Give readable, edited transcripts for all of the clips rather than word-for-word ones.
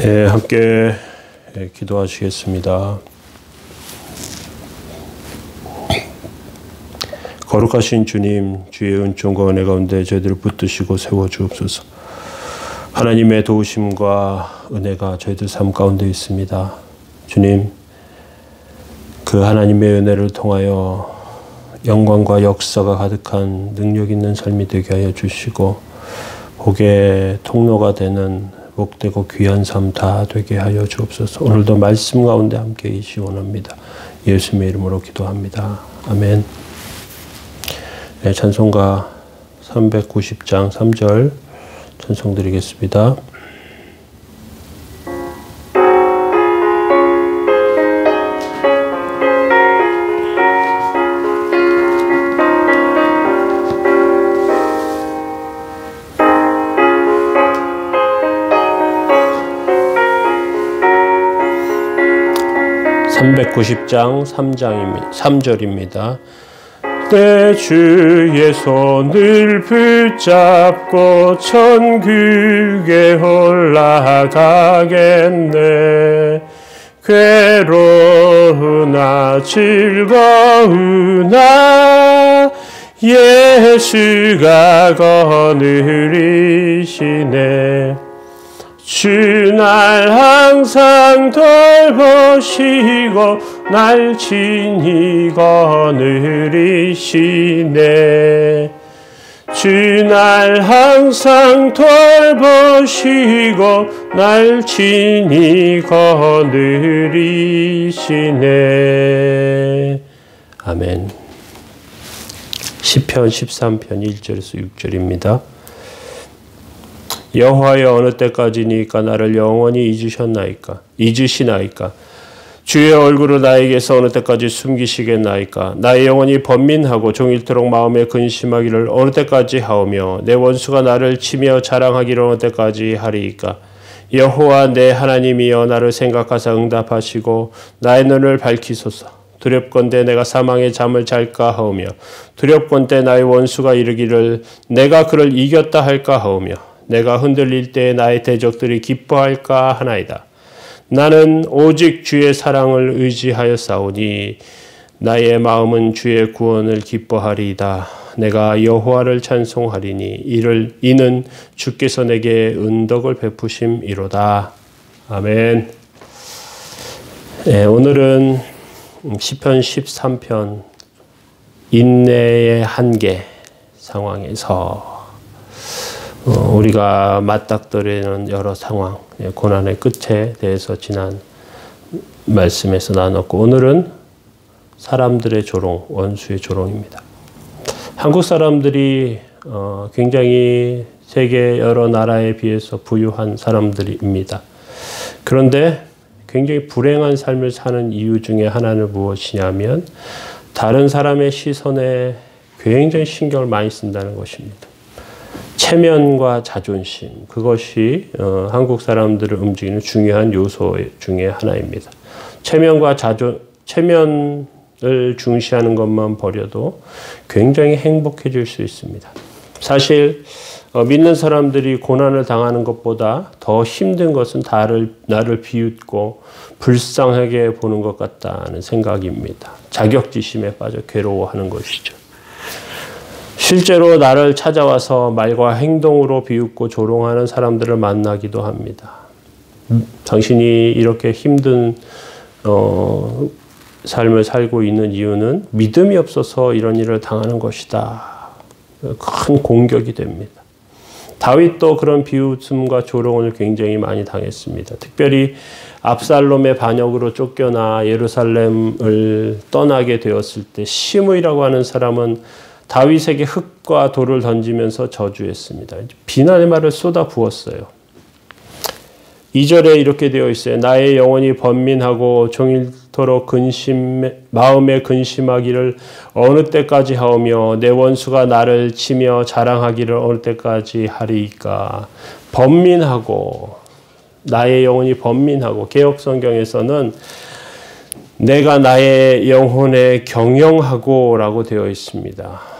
네, 함께 기도하시겠습니다. 거룩하신 주님, 주의 은총과 은혜 가운데 저희들을 붙드시고 세워주옵소서. 하나님의 도우심과 은혜가 저희들 삶 가운데 있습니다. 주님, 그 하나님의 은혜를 통하여 영광과 역사가 가득한 능력 있는 삶이 되게 하여 주시고, 복의 통로가 되는 복되고 귀한 삶 다 되게 하여 주옵소서. 오늘도 말씀 가운데 함께 계시기 원합니다. 예수님의 이름으로 기도합니다. 아멘. 네, 찬송가 390장 3절 찬송 드리겠습니다. (390장) 3절입니다. 내 주의 손을 붙잡고 천국에 올라가겠네. 괴로우나 즐거우나 예수가 거느리시네. 주 날 항상 돌보시고 날 친히 거느리시네. 주 날 항상 돌보시고 날 친히 거느리시네. 아멘. 시편 13편 1절에서 6절입니다. 여호와여, 어느 때까지니까 나를 영원히 잊으시나이까? 주의 얼굴을 나에게서 어느 때까지 숨기시겠나이까? 나의 영혼이 번민하고 종일토록 마음에 근심하기를 어느 때까지 하오며 내 원수가 나를 치며 자랑하기를 어느 때까지 하리이까? 여호와 내 하나님이여, 나를 생각하사 응답하시고 나의 눈을 밝히소서. 두렵건대 내가 사망의 잠을 잘까 하오며 두렵건대 나의 원수가 이르기를 내가 그를 이겼다 할까 하오며 내가 흔들릴 때 나의 대적들이 기뻐할까 하나이다. 나는 오직 주의 사랑을 의지하여 싸우니 나의 마음은 주의 구원을 기뻐하리이다. 내가 여호와를 찬송하리니 이는 주께서 내게 은덕을 베푸심이로다. 아멘. 네, 오늘은 시편 13편 인내의 한계 상황에서 우리가 맞닥뜨리는 여러 상황, 고난의 끝에 대해서 지난 말씀에서 나눴고, 오늘은 사람들의 조롱, 원수의 조롱입니다. 한국 사람들이 굉장히 세계 여러 나라에 비해서 부유한 사람들입니다. 그런데 굉장히 불행한 삶을 사는 이유 중에 하나는 무엇이냐면 다른 사람의 시선에 굉장히 신경을 많이 쓴다는 것입니다. 체면과 자존심, 그것이 한국 사람들을 움직이는 중요한 요소 중에 하나입니다. 체면을 중시하는 것만 버려도 굉장히 행복해질 수 있습니다. 사실 믿는 사람들이 고난을 당하는 것보다 더 힘든 것은 나를 비웃고 불쌍하게 보는 것 같다는 생각입니다. 자격지심에 빠져 괴로워하는 것이죠. 실제로 나를 찾아와서 말과 행동으로 비웃고 조롱하는 사람들을 만나기도 합니다. 당신이 이렇게 힘든 삶을 살고 있는 이유는 믿음이 없어서 이런 일을 당하는 것이다. 큰 공격이 됩니다. 다윗도 그런 비웃음과 조롱을 굉장히 많이 당했습니다. 특별히 압살롬의 반역으로 쫓겨나 예루살렘을 떠나게 되었을 때 시므이라고 하는 사람은 다윗에게 흙과 돌을 던지면서 저주했습니다. 비난의 말을 쏟아 부었어요. 2절에 이렇게 되어 있어요. 나의 영혼이 번민하고 종일토록 마음에 근심하기를 어느 때까지 하오며 내 원수가 나를 치며 자랑하기를 어느 때까지 하리이까. 번민하고, 나의 영혼이 번민하고, 개역성경에서는 내가 나의 영혼에 경영하고 라고 되어 있습니다.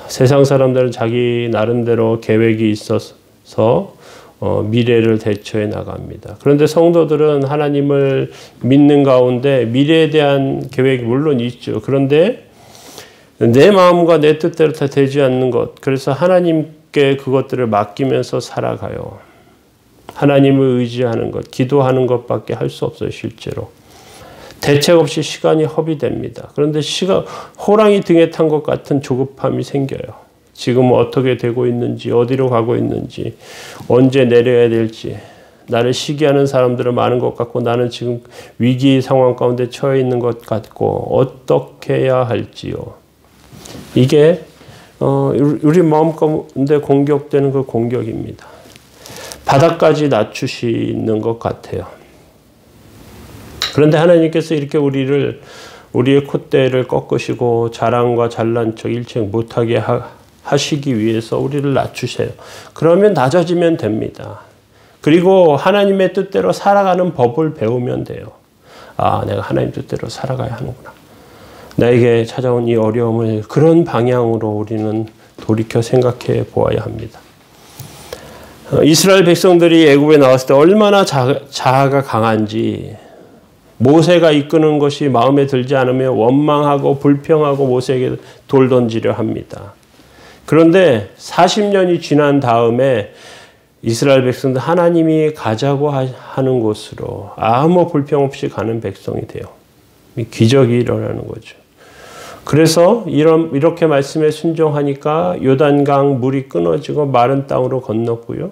세상 사람들은 자기 나름대로 계획이 있어서 미래를 대처해 나갑니다. 그런데 성도들은 하나님을 믿는 가운데 미래에 대한 계획이 물론 있죠. 그런데 내 마음과 내 뜻대로 다 되지 않는 것, 그래서 하나님께 그것들을 맡기면서 살아가요. 하나님을 의지하는 것, 기도하는 것밖에 할 수 없어요. 실제로. 대책 없이 시간이 허비됩니다. 그런데 호랑이 등에 탄 것 같은 조급함이 생겨요. 지금 어떻게 되고 있는지, 어디로 가고 있는지, 언제 내려야 될지, 나를 시기하는 사람들은 많은 것 같고 나는 지금 위기 상황 가운데 처해 있는 것 같고 어떻게 해야 할지요. 이게 우리 마음 가운데 공격되는 그 공격입니다. 바닥까지 낮추시는 것 같아요. 그런데 하나님께서 이렇게 우리의 콧대를 꺾으시고 자랑과 잘난 척 일체 못하게 하시기 위해서 우리를 낮추세요. 그러면 낮아지면 됩니다. 그리고 하나님의 뜻대로 살아가는 법을 배우면 돼요. 아, 내가 하나님 뜻대로 살아가야 하는구나. 나에게 찾아온 이 어려움을 그런 방향으로 우리는 돌이켜 생각해 보아야 합니다. 이스라엘 백성들이 애굽에 나왔을 때 얼마나 자아가 강한지 모세가 이끄는 것이 마음에 들지 않으면 원망하고 불평하고 모세에게 돌 던지려 합니다. 그런데 40년이 지난 다음에 이스라엘 백성들 하나님이 가자고 하는 곳으로 아무 불평 없이 가는 백성이 돼요. 기적이 일어나는 거죠. 그래서 이렇게 말씀에 순종하니까 요단강 물이 끊어지고 마른 땅으로 건넜고요.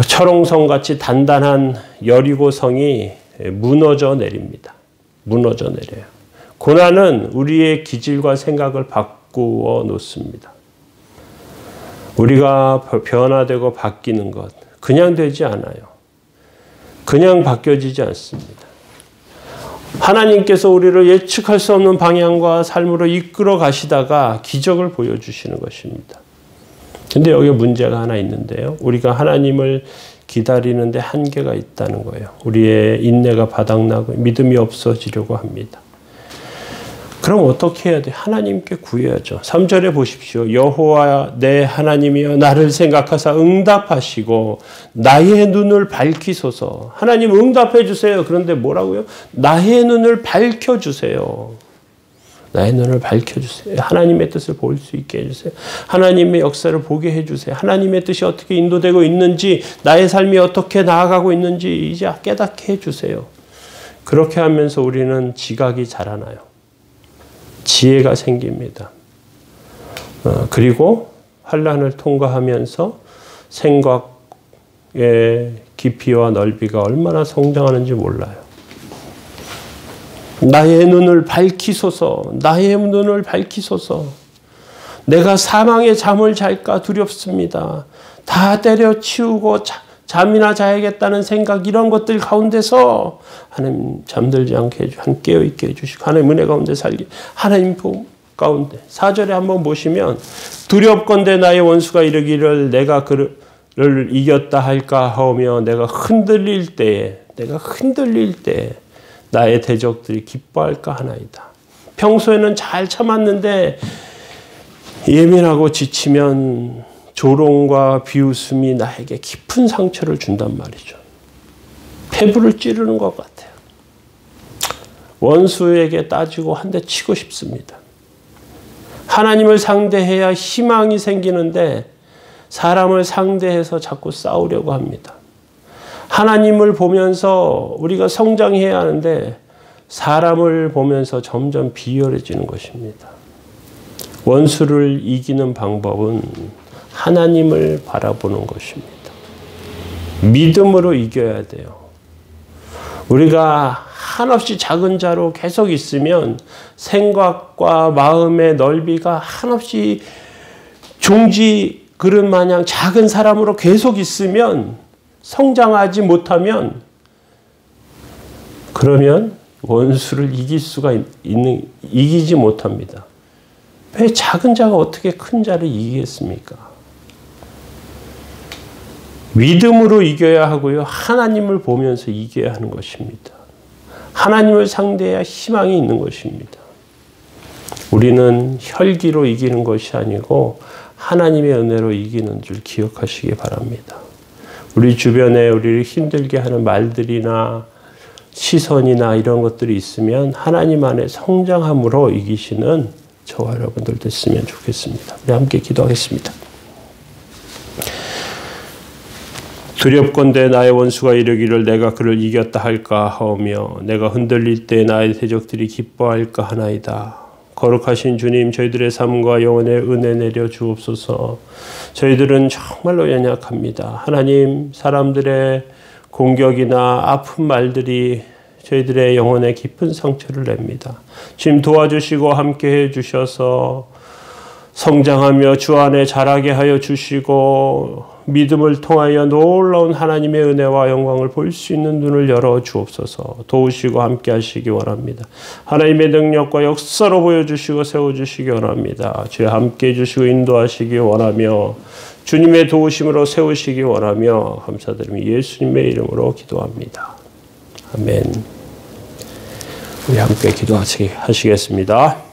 철옹성같이 단단한 여리고성이 무너져 내립니다. 무너져 내려요. 고난은 우리의 기질과 생각을 바꾸어 놓습니다. 우리가 변화되고 바뀌는 것 그냥 되지 않아요. 그냥 바뀌어지지 않습니다. 하나님께서 우리를 예측할 수 없는 방향과 삶으로 이끌어 가시다가 기적을 보여주시는 것입니다. 근데 여기 문제가 하나 있는데요. 우리가 하나님을 기다리는데 한계가 있다는 거예요. 우리의 인내가 바닥나고 믿음이 없어지려고 합니다. 그럼 어떻게 해야 돼요? 하나님께 구해야죠. 3절에 보십시오. 여호와 내 하나님이여 나를 생각하사 응답하시고 나의 눈을 밝히소서. 하나님 응답해 주세요. 그런데 뭐라고요? 나의 눈을 밝혀주세요. 나의 눈을 밝혀주세요. 하나님의 뜻을 볼 수 있게 해주세요. 하나님의 역사를 보게 해주세요. 하나님의 뜻이 어떻게 인도되고 있는지, 나의 삶이 어떻게 나아가고 있는지 이제 깨닫게 해주세요. 그렇게 하면서 우리는 지각이 자라나요. 지혜가 생깁니다. 그리고 환난을 통과하면서 생각의 깊이와 넓이가 얼마나 성장하는지 몰라요. 나의 눈을 밝히소서. 나의 눈을 밝히소서. 내가 사망의 잠을 잘까 두렵습니다. 다 때려치우고 잠이나 자야겠다는 생각 이런 것들 가운데서 하나님 잠들지 않게 깨어있게 해주시고 하나님 은혜 가운데 살게 하나님 복 가운데 4절에 한번 보시면 두렵건대 나의 원수가 이르기를 내가 그를 이겼다 할까 하오며 내가 흔들릴 때에 나의 대적들이 기뻐할까 하나이다. 평소에는 잘 참았는데 예민하고 지치면 조롱과 비웃음이 나에게 깊은 상처를 준단 말이죠. 폐부를 찌르는 것 같아요. 원수에게 따지고 한 대 치고 싶습니다. 하나님을 상대해야 희망이 생기는데 사람을 상대해서 자꾸 싸우려고 합니다. 하나님을 보면서 우리가 성장해야 하는데 사람을 보면서 점점 비열해지는 것입니다. 원수를 이기는 방법은 하나님을 바라보는 것입니다. 믿음으로 이겨야 돼요. 우리가 한없이 작은 자로 계속 있으면 생각과 마음의 넓이가 한없이 종지 그릇 마냥 작은 사람으로 계속 있으면 성장하지 못하면 그러면 원수를 이기지 못합니다. 왜 작은 자가 어떻게 큰 자를 이기겠습니까? 믿음으로 이겨야 하고요. 하나님을 보면서 이겨야 하는 것입니다. 하나님을 상대해야 희망이 있는 것입니다. 우리는 혈기로 이기는 것이 아니고 하나님의 은혜로 이기는 줄 기억하시기 바랍니다. 우리 주변에 우리를 힘들게 하는 말들이나 시선이나 이런 것들이 있으면 하나님 안에 성장함으로 이기시는 저와 여러분들 됐으면 좋겠습니다. 우리 함께 기도하겠습니다. 두렵건대 나의 원수가 이르기를 내가 그를 이겼다 할까 하오며 내가 흔들릴 때 나의 대적들이 기뻐할까 하나이다. 거룩하신 주님, 저희들의 삶과 영혼의 은혜 내려 주옵소서. 저희들은 정말로 연약합니다. 하나님, 사람들의 공격이나 아픈 말들이 저희들의 영혼에 깊은 상처를 냅니다. 주님 도와주시고 함께 해주셔서 성장하며 주 안에 자라게 하여 주시고 믿음을 통하여 놀라운 하나님의 은혜와 영광을 볼 수 있는 눈을 열어 주옵소서. 도우시고 함께 하시기 원합니다. 하나님의 능력과 역사로 보여주시고 세워주시기 원합니다. 주에 함께 해주시고 인도하시기 원하며 주님의 도우심으로 세우시기 원하며 감사드리며 예수님의 이름으로 기도합니다. 아멘. 우리 함께 기도하시겠습니다.